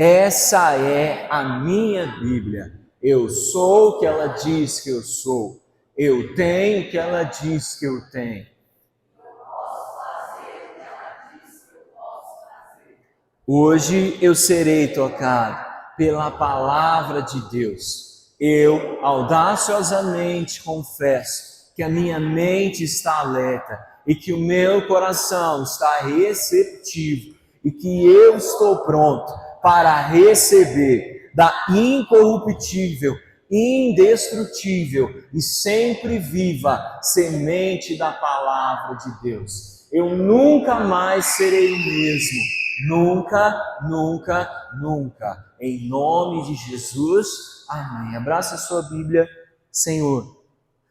Essa é a minha Bíblia. Eu sou o que ela diz que eu sou. Eu tenho o que ela diz que eu tenho. Hoje eu serei tocado pela palavra de Deus. Eu audaciosamente confesso que a minha mente está alerta e que o meu coração está receptivo e que eu estou pronto para receber da incorruptível, indestrutível e sempre viva semente da palavra de Deus. Eu nunca mais serei o mesmo. Nunca, nunca, nunca. Em nome de Jesus, amém. Abraça a sua Bíblia, Senhor.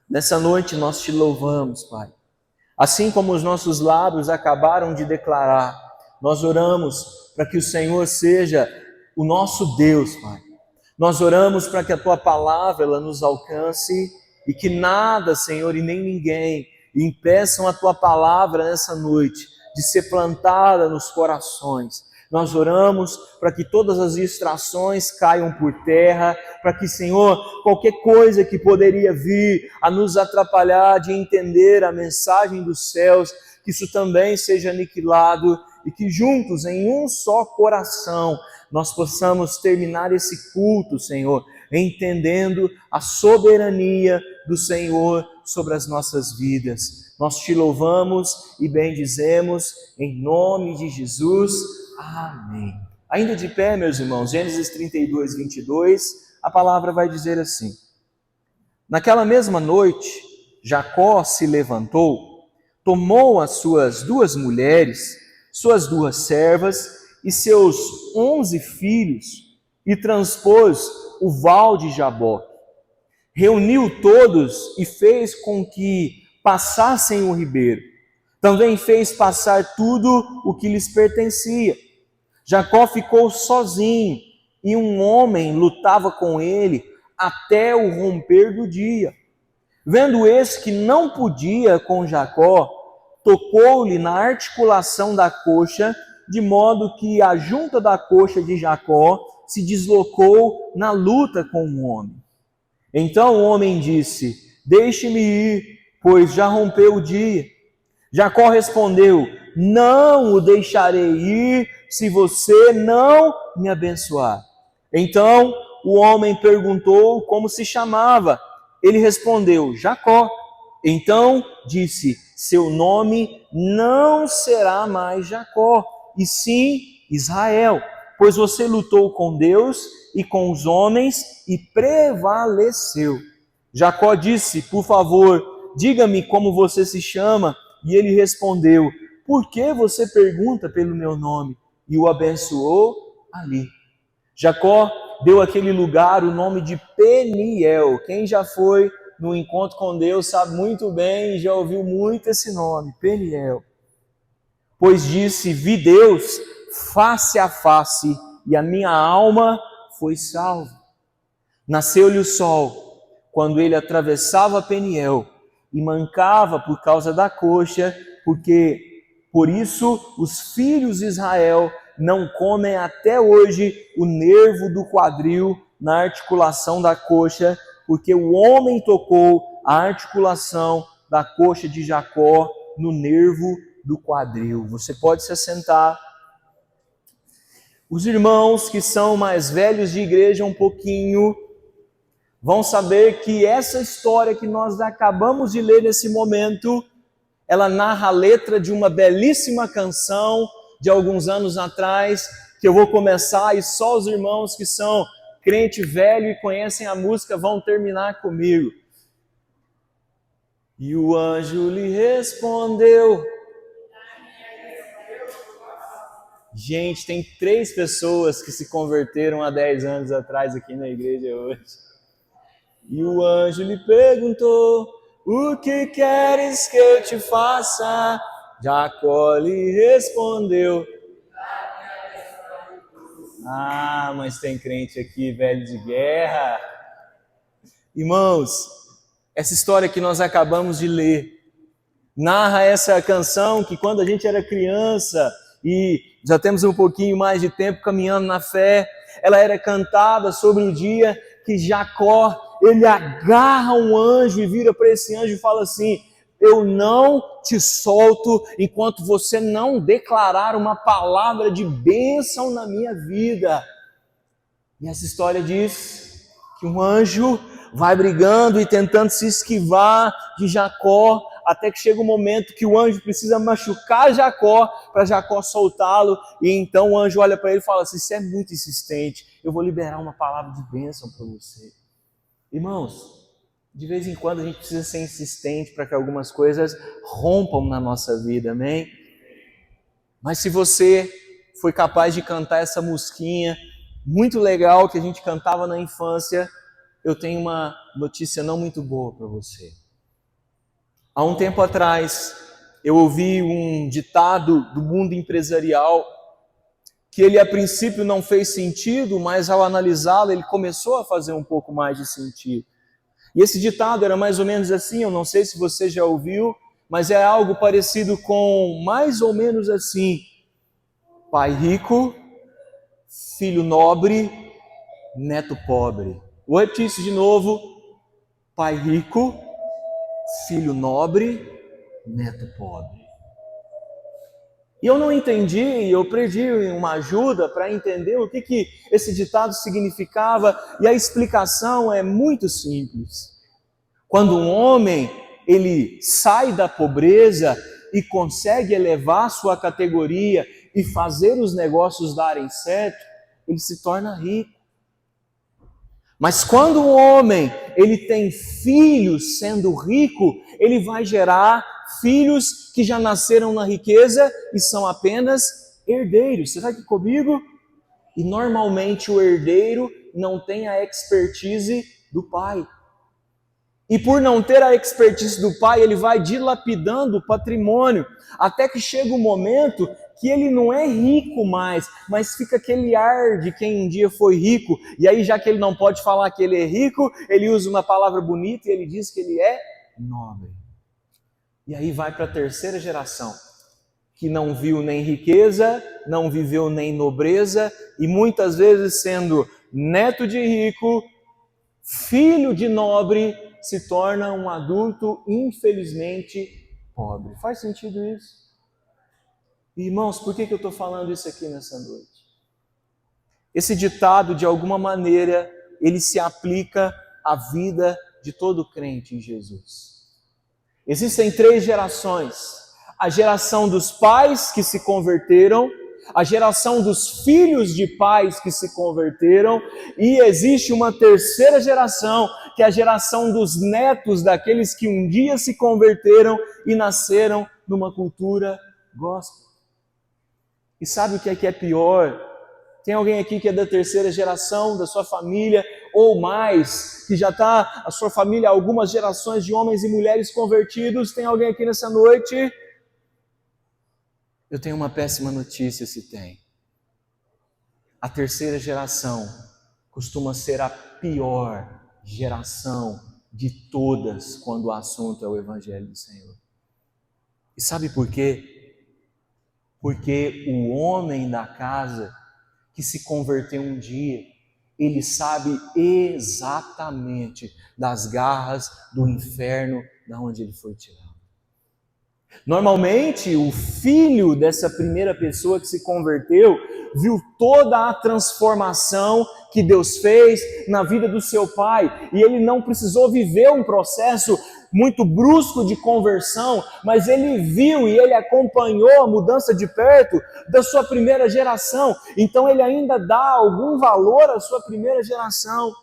Nessa noite nós te louvamos, Pai. Assim como os nossos lábios acabaram de declarar, nós oramos para que o Senhor seja o nosso Deus, Pai. Nós oramos para que a Tua palavra ela nos alcance e que nada, Senhor, e nem ninguém impeçam a Tua palavra nessa noite de ser plantada nos corações. Nós oramos para que todas as distrações caiam por terra, para que, Senhor, qualquer coisa que poderia vir a nos atrapalhar de entender a mensagem dos céus, que isso também seja aniquilado e que juntos, em um só coração, nós possamos terminar esse culto, Senhor, entendendo a soberania do Senhor sobre as nossas vidas. Nós te louvamos e bendizemos em nome de Jesus. Amém. Ainda de pé, meus irmãos, Gênesis 32, 22, a palavra vai dizer assim: naquela mesma noite, Jacó se levantou, tomou as suas 2 mulheres, suas 2 servas e seus 11 filhos e transpôs o val de Jaboque. Reuniu todos e fez com que passassem o ribeiro. Também fez passar tudo o que lhes pertencia. Jacó ficou sozinho e um homem lutava com ele até o romper do dia. Vendo esse que não podia com Jacó, tocou-lhe na articulação da coxa, de modo que a junta da coxa de Jacó se deslocou na luta com o homem. Então o homem disse: deixe-me ir, pois já rompeu o dia. Jacó respondeu: não o deixarei ir se você não me abençoar. Então o homem perguntou como se chamava. Ele respondeu: Jacó. Então disse: seu nome não será mais Jacó, e sim Israel, pois você lutou com Deus e com os homens e prevaleceu. Jacó disse: por favor, diga-me como você se chama. E ele respondeu: por que você pergunta pelo meu nome? E o abençoou ali. Jacó deu àquele lugar o nome de Peniel. Quem já foi no encontro com Deus sabe muito bem e já ouviu muito esse nome, Peniel. Pois disse: vi Deus face a face e a minha alma foi salva. Nasceu-lhe o sol quando ele atravessava Peniel e mancava por causa da coxa, porque por isso os filhos de Israel não comem até hoje o nervo do quadril na articulação da coxa, porque o homem tocou a articulação da coxa de Jacó no nervo do quadril. Você pode se assentar. Os irmãos que são mais velhos de igreja um pouquinho vão saber que essa história que nós acabamos de ler nesse momento, ela narra a letra de uma belíssima canção de alguns anos atrás, que eu vou começar e só os irmãos que são crente velho e conhecem a música vão terminar comigo. E o anjo lhe respondeu. Gente, tem 3 pessoas que se converteram há 10 anos atrás aqui na igreja hoje. E o anjo lhe perguntou: o que queres que eu te faça? Jacó lhe respondeu: ah, mas tem crente aqui, velho de guerra. Irmãos, essa história que nós acabamos de ler narra essa canção que quando a gente era criança e já temos um pouquinho mais de tempo caminhando na fé, ela era cantada sobre o dia que Jacó, ele agarra um anjo e vira para esse anjo e fala assim: eu não te solto enquanto você não declarar uma palavra de bênção na minha vida. E essa história diz que um anjo vai brigando e tentando se esquivar de Jacó, até que chega um momento que o anjo precisa machucar Jacó para Jacó soltá-lo, e então o anjo olha para ele e fala assim: você é muito insistente, eu vou liberar uma palavra de bênção para você. Irmãos, de vez em quando a gente precisa ser insistente para que algumas coisas rompam na nossa vida, amém? Mas se você foi capaz de cantar essa musiquinha muito legal que a gente cantava na infância, eu tenho uma notícia não muito boa para você. Há um tempo atrás, eu ouvi um ditado do mundo empresarial que ele a princípio não fez sentido, mas ao analisá-lo ele começou a fazer um pouco mais de sentido. E esse ditado era mais ou menos assim, eu não sei se você já ouviu, mas é algo parecido com mais ou menos assim: pai rico, filho nobre, neto pobre. Vou repetir isso de novo: pai rico, filho nobre, neto pobre. E eu não entendi, eu pedi uma ajuda para entender o que esse ditado significava, e a explicação é muito simples. Quando um homem ele sai da pobreza e consegue elevar sua categoria e fazer os negócios darem certo, ele se torna rico. Mas quando um homem ele tem filhos sendo rico, ele vai gerar filhos que já nasceram na riqueza e são apenas herdeiros. Você está aqui comigo? E normalmente o herdeiro não tem a expertise do pai. E por não ter a expertise do pai, ele vai dilapidando o patrimônio, até que chega um momento que ele não é rico mais, mas fica aquele ar de quem um dia foi rico. E aí, já que ele não pode falar que ele é rico, ele usa uma palavra bonita e ele diz que ele é nobre. E aí vai para a terceira geração, que não viu nem riqueza, não viveu nem nobreza, e muitas vezes sendo neto de rico, filho de nobre, se torna um adulto infelizmente pobre. Faz sentido isso? Irmãos, por que eu estou falando isso aqui nessa noite? Esse ditado, de alguma maneira, ele se aplica à vida de todo crente em Jesus. Existem 3 gerações: a geração dos pais que se converteram, a geração dos filhos de pais que se converteram, e existe uma terceira geração, que é a geração dos netos daqueles que um dia se converteram e nasceram numa cultura gospel. E sabe o que é pior? Tem alguém aqui que é da terceira geração da sua família, ou mais, que já está a sua família algumas gerações de homens e mulheres convertidos? Tem alguém aqui nessa noite? Eu tenho uma péssima notícia, se tem. A terceira geração costuma ser a pior geração de todas quando o assunto é o Evangelho do Senhor. E sabe por quê? Porque o homem da casa que se converteu um dia, ele sabe exatamente das garras do inferno da onde ele foi tirado. Normalmente, o filho dessa primeira pessoa que se converteu viu toda a transformação que Deus fez na vida do seu pai, e ele não precisou viver um processo muito brusco de conversão, mas ele viu e ele acompanhou a mudança de perto da sua primeira geração. Então ele ainda dá algum valor à sua primeira geração.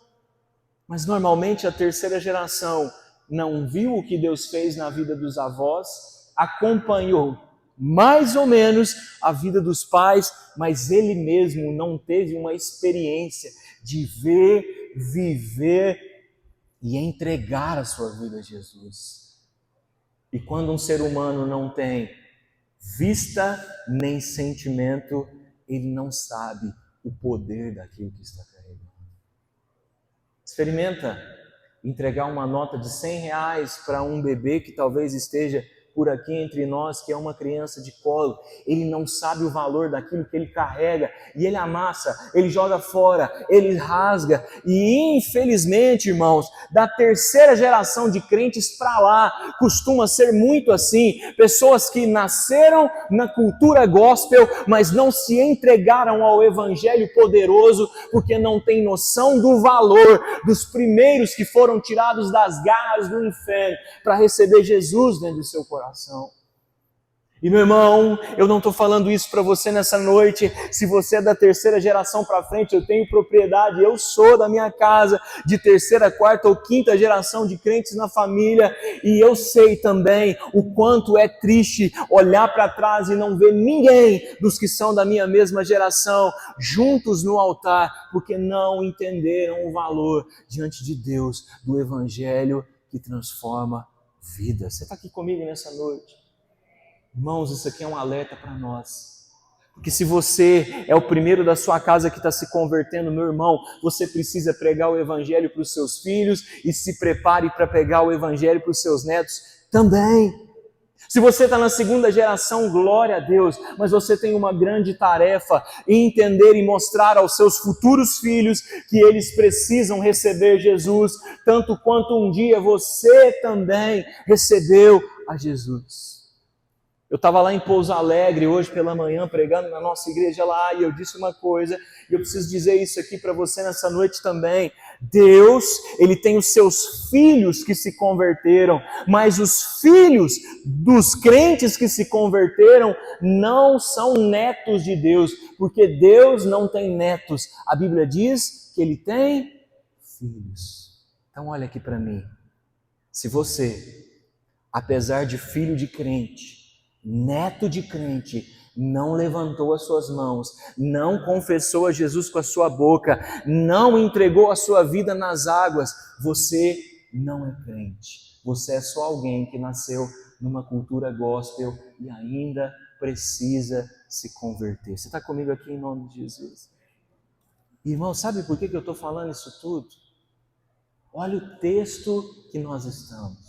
Mas normalmente a terceira geração não viu o que Deus fez na vida dos avós, acompanhou mais ou menos a vida dos pais, mas ele mesmo não teve uma experiência de ver, viver e entregar a sua vida a Jesus. E quando um ser humano não tem vista nem sentimento, ele não sabe o poder daquilo que está carregando. Experimenta entregar uma nota de R$100 para um bebê que talvez esteja por aqui entre nós que é uma criança de colo, ele não sabe o valor daquilo que ele carrega, e ele amassa, ele joga fora, ele rasga, e infelizmente, irmãos, da terceira geração de crentes para lá, costuma ser muito assim, pessoas que nasceram na cultura gospel, mas não se entregaram ao evangelho poderoso, porque não têm noção do valor dos primeiros que foram tirados das garras do inferno, para receber Jesus dentro do seu coração. E meu irmão, eu não estou falando isso para você nessa noite, se você é da terceira geração para frente, eu tenho propriedade, eu sou da minha casa, de terceira, quarta ou quinta geração de crentes na família, e eu sei também o quanto é triste olhar para trás e não ver ninguém dos que são da minha mesma geração, juntos no altar, porque não entenderam o valor diante de Deus, do evangelho que transforma vidas. Você está aqui comigo nessa noite? Irmãos, isso aqui é um alerta para nós. Porque se você é o primeiro da sua casa que está se convertendo, meu irmão, você precisa pregar o evangelho para os seus filhos e se prepare para pregar o evangelho para os seus netos também. Se você está na segunda geração, glória a Deus, mas você tem uma grande tarefa em entender e mostrar aos seus futuros filhos que eles precisam receber Jesus, tanto quanto um dia você também recebeu a Jesus. Eu estava lá em Pouso Alegre hoje pela manhã pregando na nossa igreja lá e eu disse uma coisa e eu preciso dizer isso aqui para você nessa noite também. Deus, Ele tem os seus filhos que se converteram, mas os filhos dos crentes que se converteram não são netos de Deus, porque Deus não tem netos. A Bíblia diz que Ele tem filhos. Então olha aqui para mim. Se você, apesar de filho de crente, neto de crente, não levantou as suas mãos, não confessou a Jesus com a sua boca, não entregou a sua vida nas águas, você não é crente. Você é só alguém que nasceu numa cultura gospel e ainda precisa se converter. Você está comigo aqui em nome de Jesus? Irmão, sabe por que eu estou falando isso tudo? Olha o texto que nós estamos.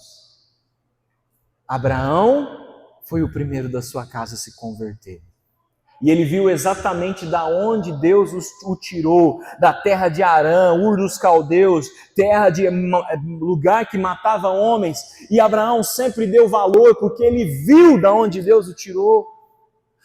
Abraão foi o primeiro da sua casa a se converter. E ele viu exatamente da onde Deus o tirou, da terra de Arã, Ur dos Caldeus, terra de lugar que matava homens. E Abraão sempre deu valor, porque ele viu da onde Deus o tirou.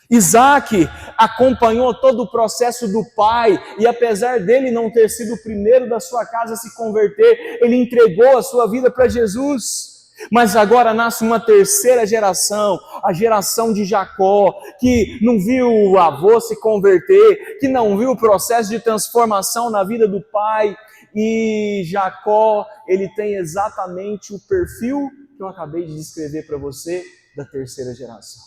Isaac acompanhou todo o processo do pai, e apesar dele não ter sido o primeiro da sua casa a se converter, ele entregou a sua vida para Jesus. Mas agora nasce uma terceira geração, a geração de Jacó, que não viu o avô se converter, que não viu o processo de transformação na vida do pai. E Jacó, ele tem exatamente o perfil que eu acabei de descrever para você da terceira geração.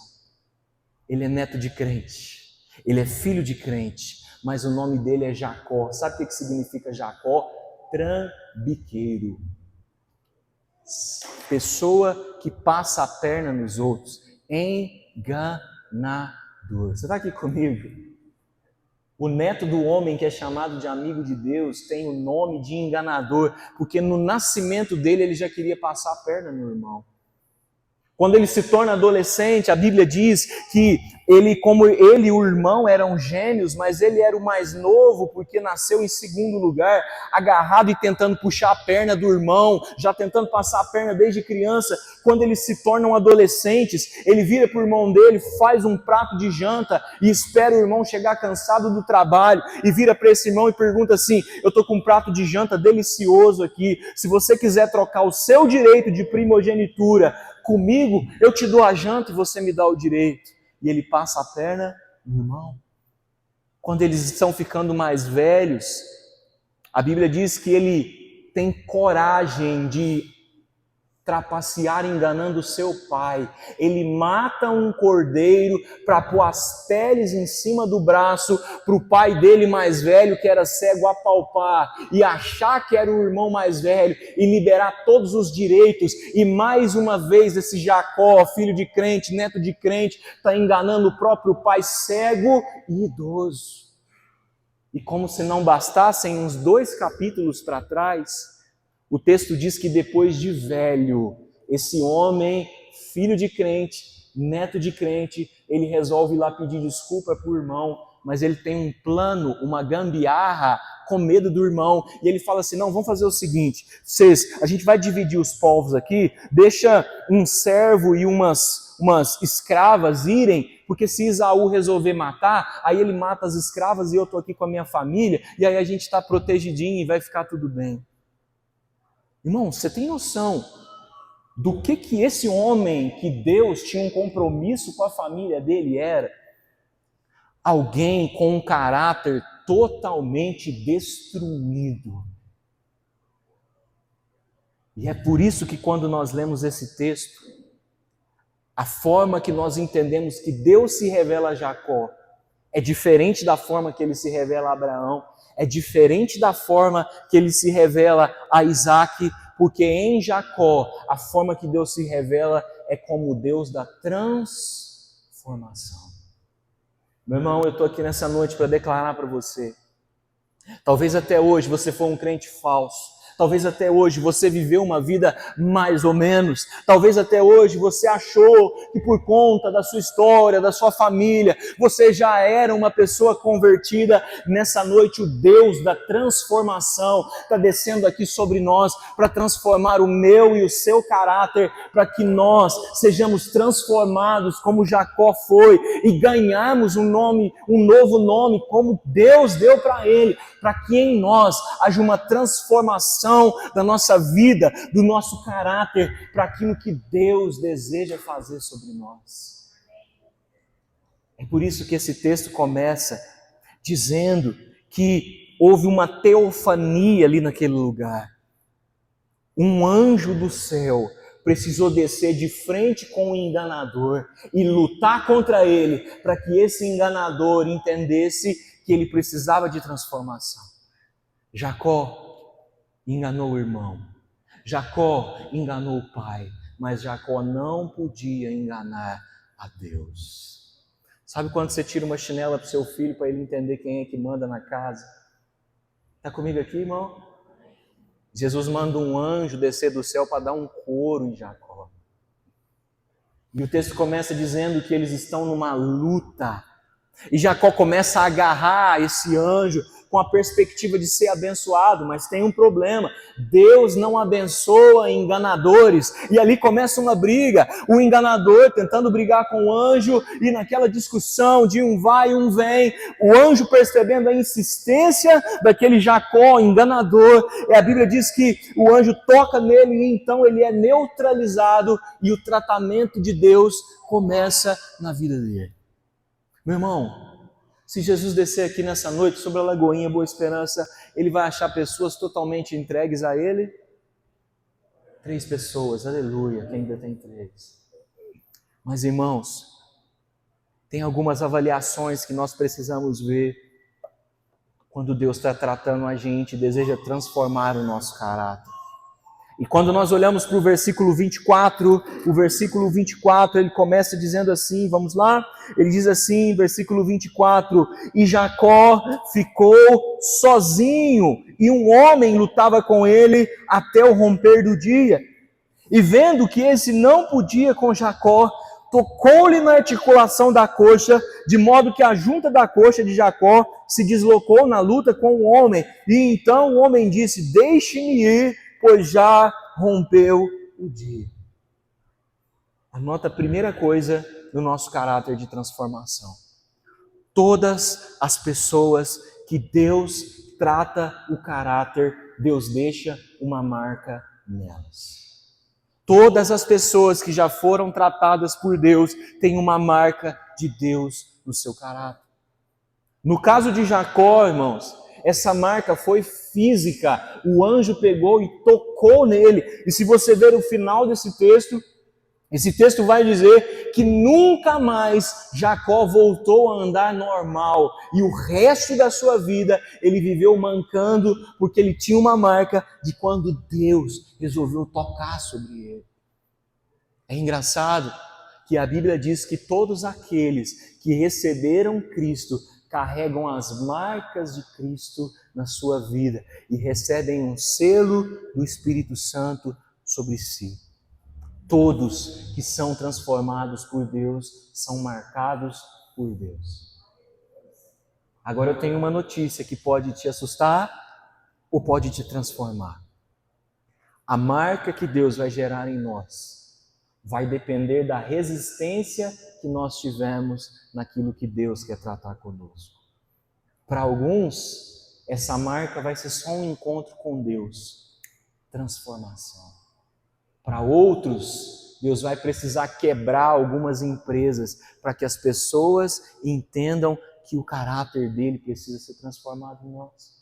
Ele é neto de crente, ele é filho de crente, mas o nome dele é Jacó. Sabe o que significa Jacó? Trambiqueiro. Pessoa que passa a perna nos outros, enganador. Você está aqui comigo? O neto do homem que é chamado de amigo de Deus tem o nome de enganador, porque no nascimento dele ele já queria passar a perna no irmão. Quando ele se torna adolescente, a Bíblia diz que como ele e o irmão eram gêmeos, mas ele era o mais novo porque nasceu em segundo lugar, agarrado e tentando puxar a perna do irmão, já tentando passar a perna desde criança. Quando eles se tornam adolescentes, ele vira para o irmão dele, faz um prato de janta e espera o irmão chegar cansado do trabalho e vira para esse irmão e pergunta assim: eu estou com um prato de janta delicioso aqui, se você quiser trocar o seu direito de primogenitura comigo, eu te dou a janta e você me dá o direito. E ele passa a perna no irmão. Quando eles estão ficando mais velhos, a Bíblia diz que ele tem coragem de trapacear enganando seu pai. Ele mata um cordeiro para pôr as peles em cima do braço para o pai dele mais velho, que era cego, apalpar e achar que era o irmão mais velho e liberar todos os direitos. E mais uma vez esse Jacó, filho de crente, neto de crente, está enganando o próprio pai cego e idoso. E como se não bastassem uns 2 capítulos para trás, o texto diz que depois de velho, esse homem filho de crente, neto de crente, ele resolve ir lá pedir desculpa para o irmão, mas ele tem um plano, uma gambiarra, com medo do irmão, e ele fala assim, não, vamos fazer o seguinte, a gente vai dividir os povos aqui, deixa um servo e umas escravas irem, porque se Esaú resolver matar, aí ele mata as escravas e eu estou aqui com a minha família, e aí a gente está protegidinho e vai ficar tudo bem. Irmão, você tem noção do que esse homem, que Deus tinha um compromisso com a família dele era? Alguém com um caráter totalmente destruído. E é por isso que quando nós lemos esse texto, a forma que nós entendemos que Deus se revela a Jacó é diferente da forma que ele se revela a Abraão, é diferente da forma que ele se revela a Isaac, porque em Jacó, a forma que Deus se revela é como o Deus da transformação. Meu irmão, eu estou aqui nessa noite para declarar para você. Talvez até hoje você foi um crente falso. Talvez até hoje você viveu uma vida mais ou menos. Talvez até hoje você achou que por conta da sua história, da sua família, você já era uma pessoa convertida. Nessa noite o Deus da transformação está descendo aqui sobre nós para transformar o meu e o seu caráter, para que nós sejamos transformados como Jacó foi e ganharmos um novo nome como Deus deu para ele, para que em nós haja uma transformação da nossa vida, do nosso caráter, para aquilo que Deus deseja fazer sobre nós. É por isso que esse texto começa dizendo que houve uma teofania ali naquele lugar. Um anjo do céu precisou descer de frente com o enganador e lutar contra ele, para que esse enganador entendesse que ele precisava de transformação. Jacó enganou o irmão, Jacó enganou o pai, mas Jacó não podia enganar a Deus. Sabe quando você tira uma chinela para o seu filho para ele entender quem é que manda na casa? Está comigo aqui, irmão? Jesus manda um anjo descer do céu para dar um couro em Jacó. E o texto começa dizendo que eles estão numa luta. E Jacó começa a agarrar esse anjo com a perspectiva de ser abençoado, mas tem um problema: Deus não abençoa enganadores. E ali começa uma briga, o enganador tentando brigar com o anjo, e naquela discussão de um vai e um vem, o anjo percebendo a insistência daquele Jacó enganador, e a Bíblia diz que o anjo toca nele e então ele é neutralizado e o tratamento de Deus começa na vida dele. Meu irmão, se Jesus descer aqui nessa noite sobre a Lagoinha Boa Esperança, ele vai achar pessoas totalmente entregues a ele? 3 pessoas, aleluia, que ainda tem 3. Mas irmãos, tem algumas avaliações que nós precisamos ver quando Deus está tratando a gente e deseja transformar o nosso caráter. E quando nós olhamos para o versículo 24, ele começa dizendo assim, vamos lá? Ele diz assim, versículo 24, e Jacó ficou sozinho, e um homem lutava com ele até o romper do dia. E vendo que esse não podia com Jacó, tocou-lhe na articulação da coxa, de modo que a junta da coxa de Jacó se deslocou na luta com o homem. E então o homem disse, deixe-me ir, pois já rompeu o dia. Anota a primeira coisa do nosso caráter de transformação. Todas as pessoas que Deus trata o caráter, Deus deixa uma marca nelas. Todas as pessoas que já foram tratadas por Deus têm uma marca de Deus no seu caráter. No caso de Jacó, irmãos, essa marca foi física. O anjo pegou e tocou nele. E se você ver o final desse texto, esse texto vai dizer que nunca mais Jacó voltou a andar normal. E o resto da sua vida ele viveu mancando, porque ele tinha uma marca de quando Deus resolveu tocar sobre ele. É engraçado que a Bíblia diz que todos aqueles que receberam Cristo carregam as marcas de Cristo na sua vida e recebem um selo do Espírito Santo sobre si. Todos que são transformados por Deus são marcados por Deus. Agora eu tenho uma notícia que pode te assustar ou pode te transformar. A marca que Deus vai gerar em nós vai depender da resistência que nós tivemos naquilo que Deus quer tratar conosco. Para alguns, essa marca vai ser só um encontro com Deus, transformação. Para outros, Deus vai precisar quebrar algumas empresas para que as pessoas entendam que o caráter dele precisa ser transformado em nós.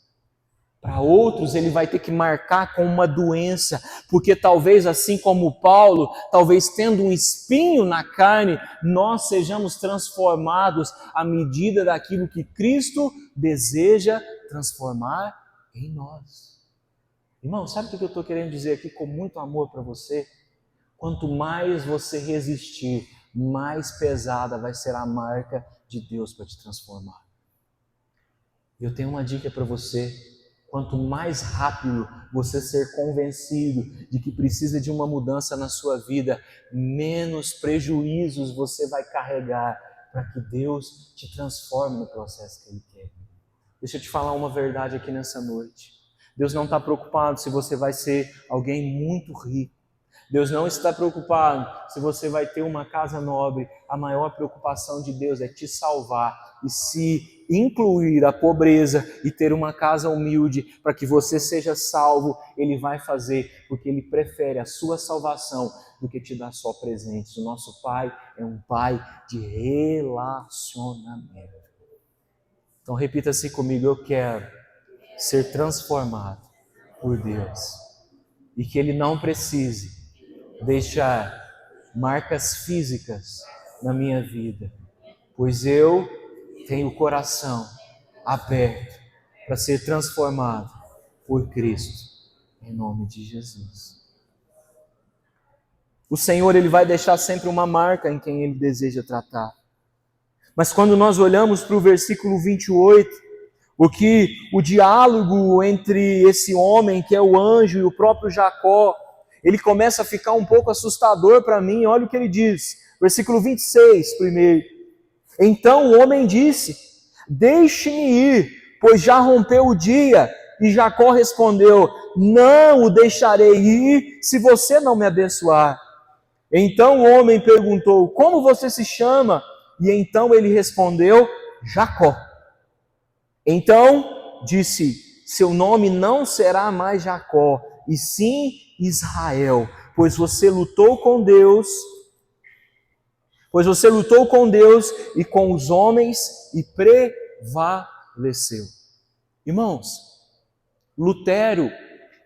Para outros, ele vai ter que marcar com uma doença, porque talvez, assim como Paulo, talvez tendo um espinho na carne, nós sejamos transformados à medida daquilo que Cristo deseja transformar em nós. Irmão, sabe o que eu estou querendo dizer aqui com muito amor para você? Quanto mais você resistir, mais pesada vai ser a marca de Deus para te transformar. Eu tenho uma dica para você. Quanto mais rápido você ser convencido de que precisa de uma mudança na sua vida, menos prejuízos você vai carregar para que Deus te transforme no processo que Ele quer. Deixa eu te falar uma verdade aqui nessa noite. Deus não está preocupado se você vai ser alguém muito rico. Deus não está preocupado se você vai ter uma casa nobre. A maior preocupação de Deus é te salvar e se incluir a pobreza e ter uma casa humilde para que você seja salvo. Ele vai fazer porque Ele prefere a sua salvação do que te dar só presentes. O nosso Pai é um Pai de relacionamento. Então repita assim comigo: eu quero ser transformado por Deus e que Ele não precise deixar marcas físicas na minha vida, pois eu tenho o coração aberto para ser transformado por Cristo, em nome de Jesus. O Senhor, Ele vai deixar sempre uma marca em quem Ele deseja tratar. Mas quando nós olhamos para o versículo 28, o diálogo entre esse homem que é o anjo e o próprio Jacó, ele começa a ficar um pouco assustador para mim. Olha o que ele diz, versículo 26 primeiro. Então o homem disse: deixe-me ir, pois já rompeu o dia. E Jacó respondeu: não o deixarei ir se você não me abençoar. Então o homem perguntou: como você se chama? E então ele respondeu: Jacó. Então disse: seu nome não será mais Jacó, e sim Israel, pois você lutou com Deus e com os homens e prevaleceu. Irmãos, Lutero,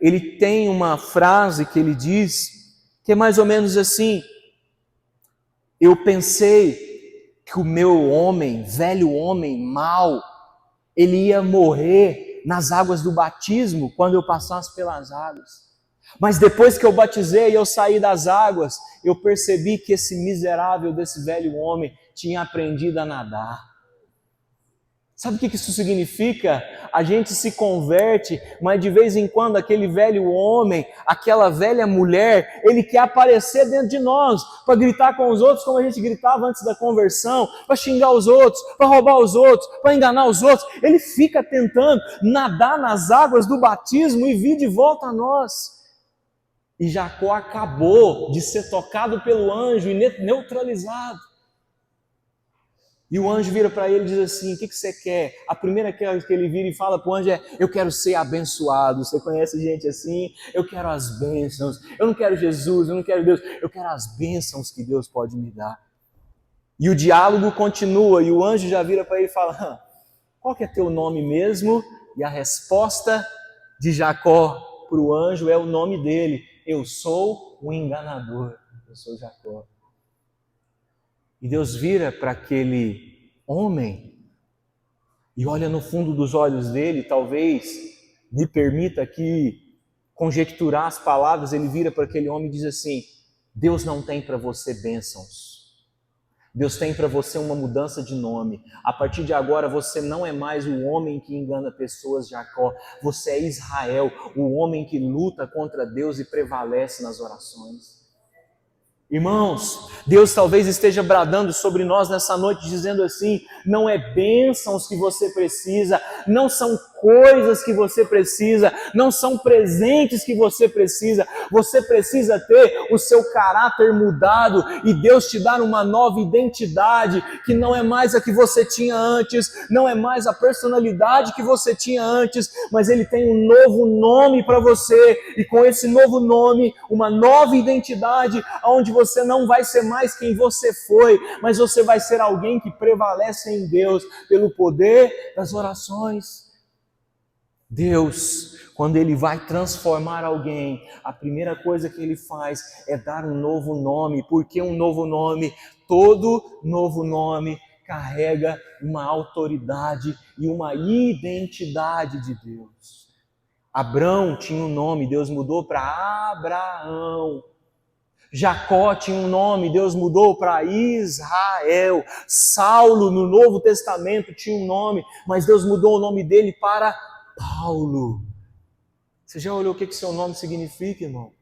ele tem uma frase que ele diz, que é mais ou menos assim: eu pensei que o meu homem, velho homem mau, ele ia morrer nas águas do batismo quando eu passasse pelas águas. Mas depois que eu batizei e eu saí das águas, eu percebi que esse miserável desse velho homem tinha aprendido a nadar. Sabe o que isso significa? A gente se converte, mas de vez em quando aquele velho homem, aquela velha mulher, ele quer aparecer dentro de nós, para gritar com os outros como a gente gritava antes da conversão, para xingar os outros, para roubar os outros, para enganar os outros. Ele fica tentando nadar nas águas do batismo e vir de volta a nós. E Jacó acabou de ser tocado pelo anjo e neutralizado. E o anjo vira para ele e diz assim: o que você quer? A primeira coisa que ele vira e fala para o anjo é: eu quero ser abençoado. Você conhece gente assim? Eu quero as bênçãos. Eu não quero Jesus, eu não quero Deus. Eu quero as bênçãos que Deus pode me dar. E o diálogo continua e o anjo já vira para ele e fala: qual que é teu nome mesmo? E a resposta de Jacó para o anjo é o nome dele: eu sou o enganador. Eu sou Jacó. E Deus vira para aquele homem e olha no fundo dos olhos dele, talvez me permita aqui conjecturar as palavras. Ele vira para aquele homem e diz assim: Deus não tem para você bênçãos. Deus tem para você uma mudança de nome. A partir de agora você não é mais o homem que engana pessoas, Jacó. Você é Israel, o homem que luta contra Deus e prevalece nas orações. Irmãos, Deus talvez esteja bradando sobre nós nessa noite, dizendo assim: não é bênçãos que você precisa, não são coisas que você precisa, não são presentes que você precisa ter o seu caráter mudado e Deus te dar uma nova identidade, que não é mais a que você tinha antes, não é mais a personalidade que você tinha antes, mas Ele tem um novo nome para você, e com esse novo nome, uma nova identidade, onde você não vai ser mais quem você foi, mas você vai ser alguém que prevalece em Deus pelo poder das orações. Deus, quando Ele vai transformar alguém, a primeira coisa que Ele faz é dar um novo nome. Por que um novo nome? Todo novo nome carrega uma autoridade e uma identidade de Deus. Abrão tinha um nome, Deus mudou para Abraão. Jacó tinha um nome, Deus mudou para Israel. Saulo, no Novo Testamento, tinha um nome, mas Deus mudou o nome dele para Paulo. Você já olhou o que seu nome significa, irmão?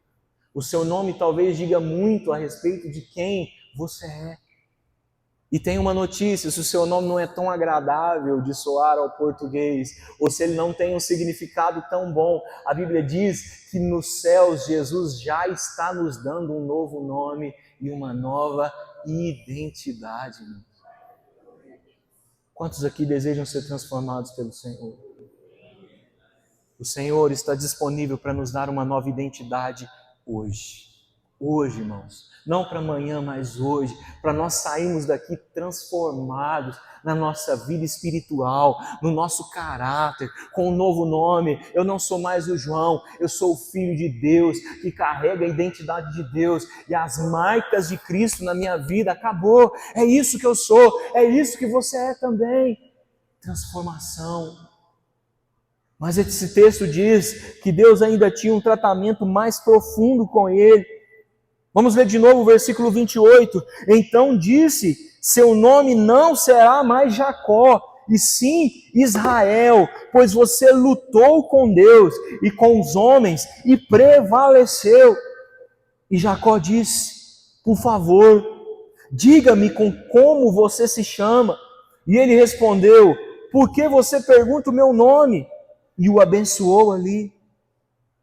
O seu nome talvez diga muito a respeito de quem você é. E tem uma notícia: se o seu nome não é tão agradável de soar ao português, ou se ele não tem um significado tão bom, a Bíblia diz que nos céus Jesus já está nos dando um novo nome e uma nova identidade. Quantos aqui desejam ser transformados pelo Senhor? O Senhor está disponível para nos dar uma nova identidade hoje. Hoje, irmãos. Não para amanhã, mas hoje. Para nós sairmos daqui transformados na nossa vida espiritual, no nosso caráter, com um novo nome. Eu não sou mais o João, eu sou o Filho de Deus, que carrega a identidade de Deus. E as marcas de Cristo na minha vida, acabou. É isso que eu sou, é isso que você é também. Transformação. Mas esse texto diz que Deus ainda tinha um tratamento mais profundo com ele. Vamos ler de novo o versículo 28. Então disse: seu nome não será mais Jacó, e sim Israel, pois você lutou com Deus e com os homens e prevaleceu. E Jacó disse: por favor, diga-me como você se chama. E ele respondeu: por que você pergunta o meu nome? E o abençoou ali.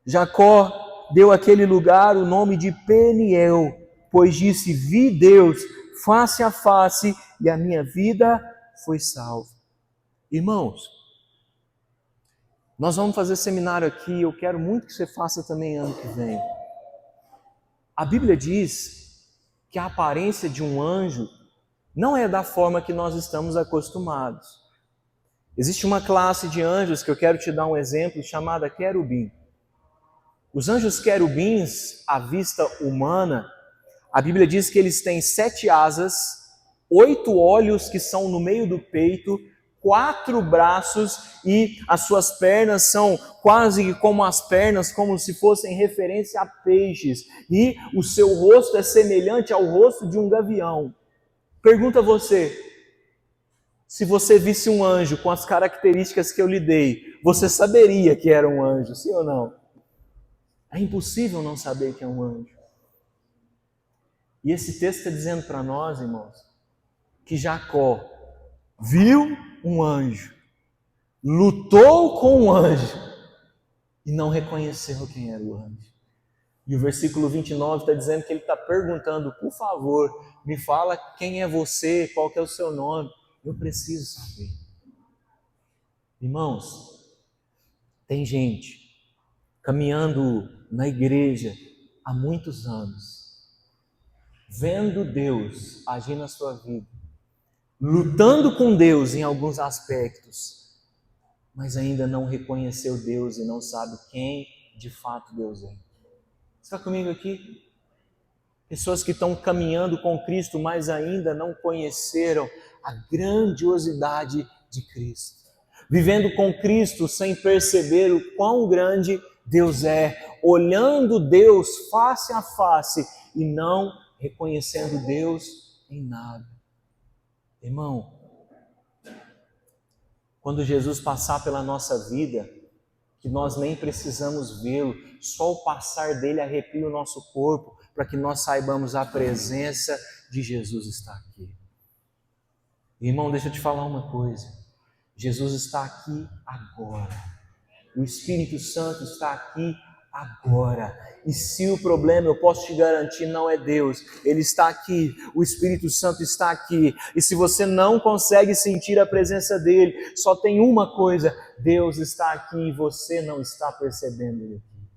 Jacó deu àquele lugar o nome de Peniel, pois disse: vi Deus face a face e a minha vida foi salva. Irmãos, nós vamos fazer seminário aqui, eu quero muito que você faça também ano que vem. A Bíblia diz que a aparência de um anjo não é da forma que nós estamos acostumados. Existe uma classe de anjos que eu quero te dar um exemplo, chamada querubim. Os anjos querubins, à vista humana, a Bíblia diz que eles têm 7 asas, 8 olhos que são no meio do peito, 4 braços e as suas pernas são quase como as pernas, como se fossem referência a peixes. E o seu rosto é semelhante ao rosto de um gavião. Pergunta a você: se você visse um anjo com as características que eu lhe dei, você saberia que era um anjo, sim ou não? É impossível não saber que é um anjo. E esse texto está dizendo para nós, irmãos, que Jacó viu um anjo, lutou com um anjo e não reconheceu quem era o anjo. E o versículo 29 está dizendo que ele está perguntando: por favor, me fala quem é você, qual que é o seu nome. Eu preciso saber. Irmãos, tem gente caminhando na igreja há muitos anos, vendo Deus agir na sua vida, lutando com Deus em alguns aspectos, mas ainda não reconheceu Deus e não sabe quem de fato Deus é. Você está comigo aqui? Pessoas que estão caminhando com Cristo, mas ainda não conheceram a grandiosidade de Cristo. Vivendo com Cristo sem perceber o quão grande Deus é, olhando Deus face a face e não reconhecendo Deus em nada. Irmão, quando Jesus passar pela nossa vida, que nós nem precisamos vê-lo, só o passar dele arrepia o nosso corpo, para que nós saibamos a presença de Jesus está aqui. Irmão, deixa eu te falar uma coisa. Jesus está aqui agora. O Espírito Santo está aqui agora. E se o problema, eu posso te garantir, não é Deus, Ele está aqui, o Espírito Santo está aqui. E se você não consegue sentir a presença dEle, só tem uma coisa: Deus está aqui e você não está percebendo Ele aqui.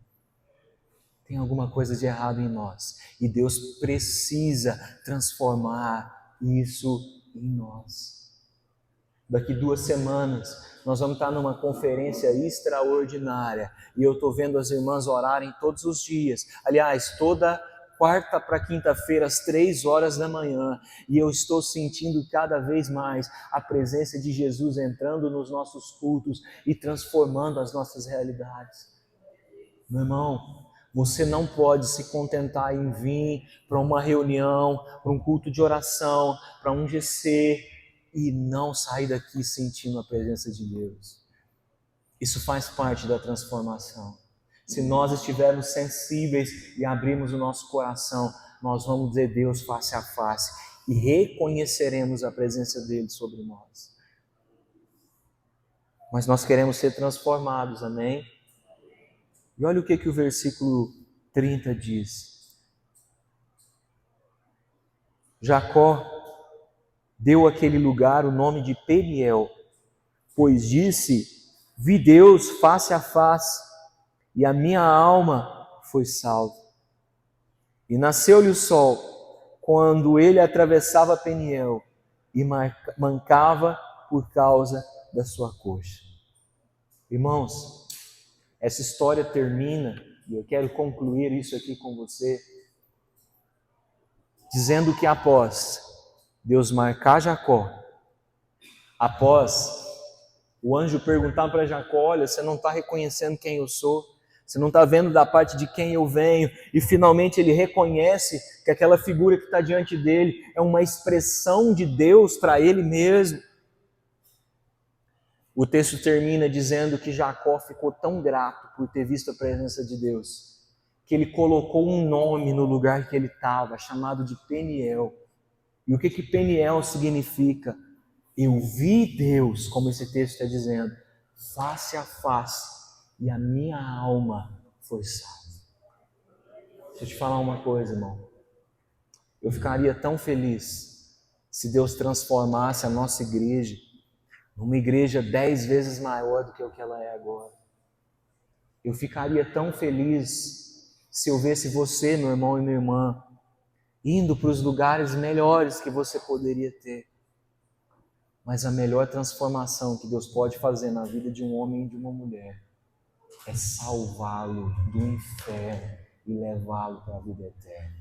Tem alguma coisa de errado em nós. E Deus precisa transformar isso em nós. Daqui 2 semanas, nós vamos estar numa conferência extraordinária. E eu estou vendo as irmãs orarem todos os dias. Aliás, toda quarta para quinta-feira, às 3 horas da manhã. E eu estou sentindo cada vez mais a presença de Jesus entrando nos nossos cultos e transformando as nossas realidades. Meu irmão, você não pode se contentar em vir para uma reunião, para um culto de oração, para um GC, e não sair daqui sentindo a presença de Deus. Isso faz parte da transformação. Se nós estivermos sensíveis e abrirmos o nosso coração, nós vamos ver Deus face a face e reconheceremos a presença dele sobre nós. Mas nós queremos ser transformados, amém? E olha o que o versículo 30 diz. Jacó deu àquele lugar o nome de Peniel, pois disse: vi Deus face a face, e a minha alma foi salva. E nasceu-lhe o sol, quando ele atravessava Peniel, e mancava por causa da sua coxa. Irmãos, essa história termina, e eu quero concluir isso aqui com você, dizendo que após Deus marcar Jacó, após o anjo perguntar para Jacó: olha, você não está reconhecendo quem eu sou, você não está vendo da parte de quem eu venho, e finalmente ele reconhece que aquela figura que está diante dele é uma expressão de Deus para ele mesmo. O texto termina dizendo que Jacó ficou tão grato por ter visto a presença de Deus, que ele colocou um nome no lugar que ele estava, chamado de Peniel. E o que Peniel significa? Eu vi Deus, como esse texto está dizendo, face a face, e a minha alma foi salva. Deixa eu te falar uma coisa, irmão. Eu ficaria tão feliz se Deus transformasse a nossa igreja numa igreja 10 vezes maior do que o que ela é agora. Eu ficaria tão feliz se eu visse você, meu irmão e minha irmã, indo para os lugares melhores que você poderia ter. Mas a melhor transformação que Deus pode fazer na vida de um homem e de uma mulher é salvá-lo do inferno e levá-lo para a vida eterna.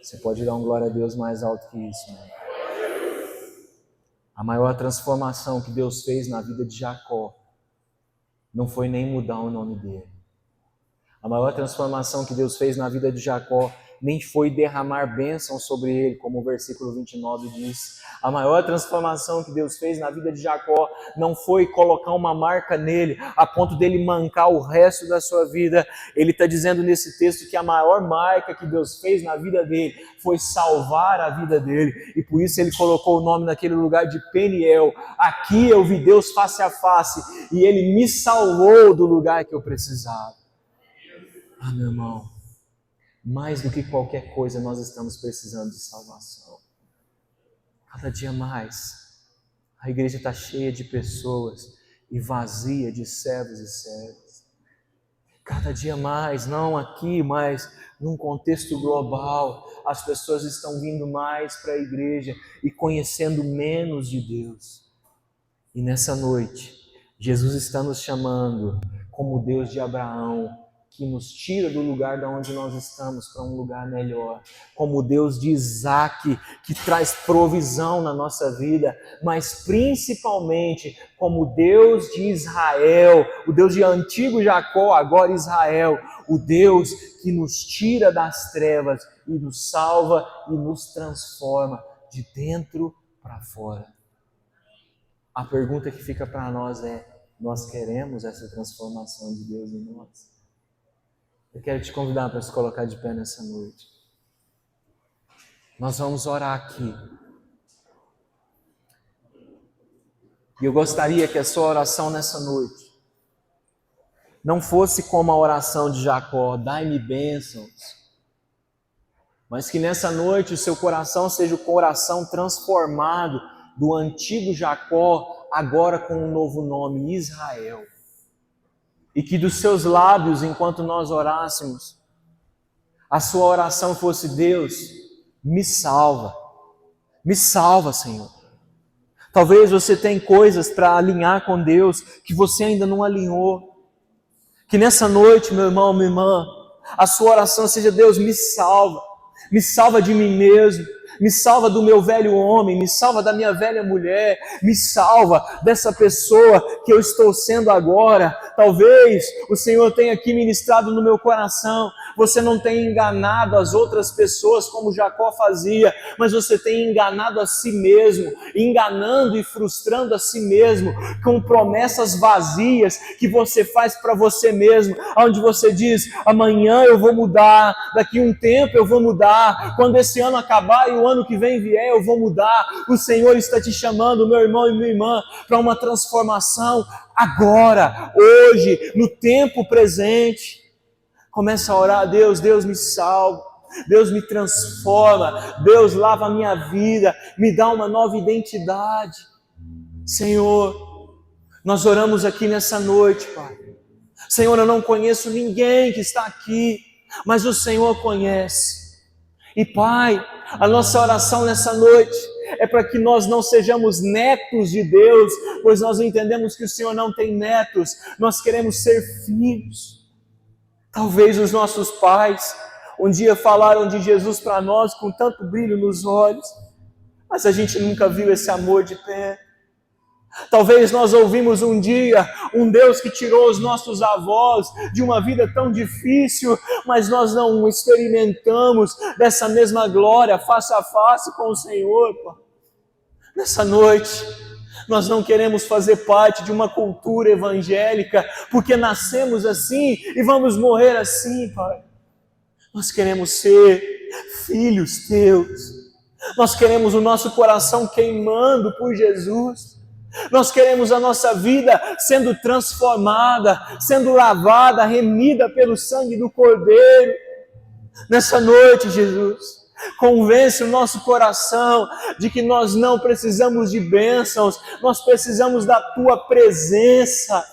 Você pode dar um glória a Deus mais alto que isso, né? A maior transformação que Deus fez na vida de Jacó não foi nem mudar o nome dele. A maior transformação que Deus fez na vida de Jacó nem foi derramar bênção sobre ele, como o versículo 29 diz. A maior transformação que Deus fez na vida de Jacó não foi colocar uma marca nele, a ponto dele mancar o resto da sua vida. Ele está dizendo nesse texto que a maior marca que Deus fez na vida dele foi salvar a vida dele. E por isso ele colocou o nome naquele lugar de Peniel. Aqui eu vi Deus face a face e ele me salvou do lugar que eu precisava. Ah, meu irmão, mais do que qualquer coisa nós estamos precisando de salvação. Cada dia mais, a igreja está cheia de pessoas e vazia de servos e servas. Cada dia mais, não aqui, mas num contexto global, as pessoas estão vindo mais para a igreja e conhecendo menos de Deus. E nessa noite, Jesus está nos chamando como o Deus de Abraão, que nos tira do lugar de onde nós estamos para um lugar melhor, como o Deus de Isaac, que traz provisão na nossa vida, mas principalmente como o Deus de Israel, o Deus de antigo Jacó, agora Israel, o Deus que nos tira das trevas e nos salva e nos transforma de dentro para fora. A pergunta que fica para nós é: Nós queremos essa transformação de Deus em nós. Eu quero te convidar para se colocar de pé nessa noite. Nós vamos orar aqui. E eu gostaria que a sua oração nessa noite não fosse como a oração de Jacó, dai-me bênçãos, mas que nessa noite o seu coração seja o coração transformado do antigo Jacó, agora com um novo nome, Israel. E que dos seus lábios, enquanto nós orássemos, a sua oração fosse: Deus, me salva, Senhor. Talvez você tenha coisas para alinhar com Deus que você ainda não alinhou. Que nessa noite, meu irmão, minha irmã, a sua oração seja: Deus, me salva de mim mesmo, me salva do meu velho homem, me salva da minha velha mulher, me salva dessa pessoa que eu estou sendo agora. Talvez o Senhor tenha aqui ministrado no meu coração, você não tenha enganado as outras pessoas como Jacó fazia, mas você tem enganado a si mesmo, enganando e frustrando a si mesmo, com promessas vazias que você faz para você mesmo, onde você diz: amanhã eu vou mudar, daqui um tempo eu vou mudar, quando esse ano acabar e o ano que vem vier eu vou mudar. O Senhor está te chamando, meu irmão e minha irmã, para uma transformação agora, hoje, no tempo presente. Começa a orar: Deus me salva, Deus me transforma, Deus lava a minha vida, me dá uma nova identidade. Senhor, nós oramos aqui nessa noite, Pai. Senhor, eu não conheço ninguém que está aqui, mas o Senhor conhece. E Pai, a nossa oração nessa noite é para que nós não sejamos netos de Deus, pois nós entendemos que o Senhor não tem netos, nós queremos ser filhos. Talvez os nossos pais um dia falaram de Jesus para nós com tanto brilho nos olhos, mas a gente nunca viu esse amor de perto. Talvez nós ouvimos um dia um Deus que tirou os nossos avós de uma vida tão difícil, mas nós não experimentamos dessa mesma glória face a face com o Senhor, Pai. Nessa noite, nós não queremos fazer parte de uma cultura evangélica, porque nascemos assim e vamos morrer assim, Pai. Nós queremos ser filhos Teus. Nós queremos o nosso coração queimando por Jesus. Nós queremos a nossa vida sendo transformada, sendo lavada, remida pelo sangue do Cordeiro. Nessa noite, Jesus, convence o nosso coração de que nós não precisamos de bênçãos, nós precisamos da Tua presença.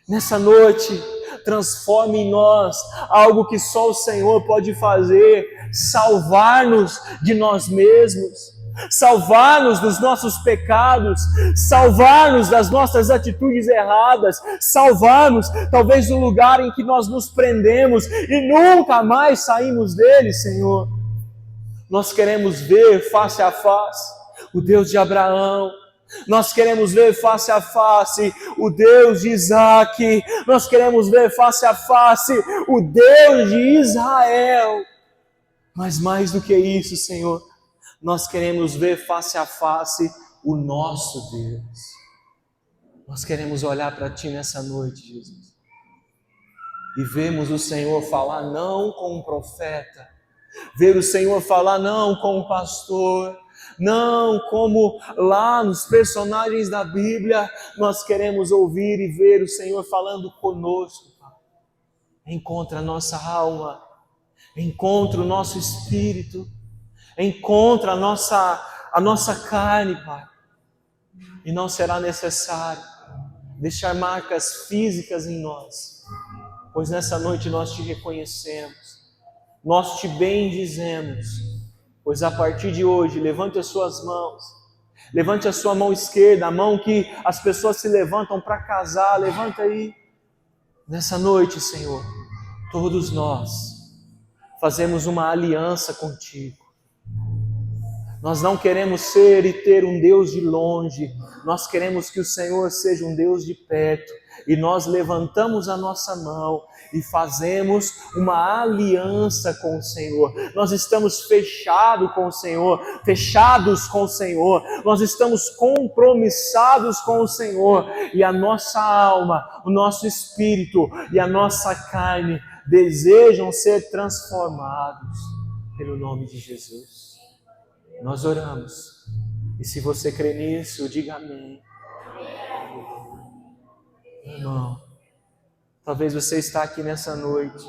Nessa noite, transforme em nós algo que só o Senhor pode fazer: salvar-nos de nós mesmos, salvar-nos dos nossos pecados, salvar-nos das nossas atitudes erradas, salvar-nos talvez do lugar em que nós nos prendemos e nunca mais saímos dele, Senhor. Nós queremos ver face a face o Deus de Abraão, nós queremos ver face a face o Deus de Isaac, nós queremos ver face a face o Deus de Israel. Mas mais do que isso, Senhor, nós queremos ver face a face o nosso Deus. Nós queremos olhar para Ti nessa noite, Jesus, e vemos o Senhor falar não com um profeta, ver o Senhor falar não com um pastor, não como lá nos personagens da Bíblia. Nós queremos ouvir e ver o Senhor falando conosco, Pai. Encontra a nossa alma, encontra o nosso espírito, encontra a nossa carne, Pai. E não será necessário deixar marcas físicas em nós, pois nessa noite nós Te reconhecemos, nós Te bendizemos, pois a partir de hoje, levante as suas mãos, levante a sua mão esquerda, a mão que as pessoas se levantam para casar, levanta aí. Nessa noite, Senhor, todos nós fazemos uma aliança contigo. Nós não queremos ser e ter um Deus de longe, nós queremos que o Senhor seja um Deus de perto, e nós levantamos a nossa mão e fazemos uma aliança com o Senhor. Nós estamos fechados com o Senhor, nós estamos compromissados com o Senhor, e a nossa alma, o nosso espírito e a nossa carne desejam ser transformados pelo nome de Jesus. Nós oramos, e se você crê nisso, diga amém. Irmão, talvez você está aqui nessa noite